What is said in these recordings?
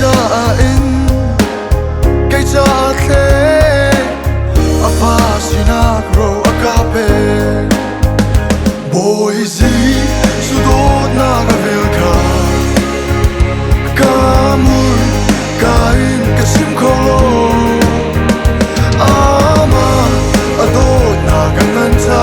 cha in cây cha khe afa sinagro akape boy zi sudot nagavelka kamur kain kasim kholo ama adot naganganta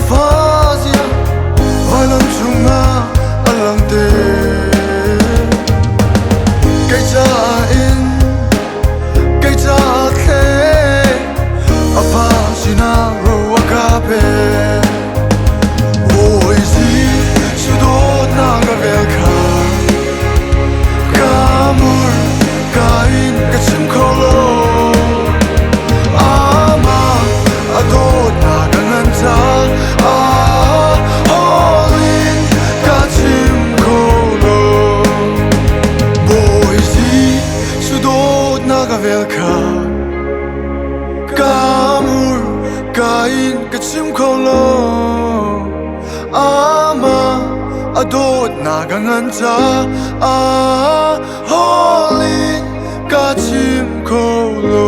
fazia vai lan chunga alangte cây cha in cây cha khe afa sina ro akape oi zi sudot nagavelka kamur kain kachim kholo ama adot naganganta velka kamur kain kachim kholo ama adot naganganta holin kachim kholo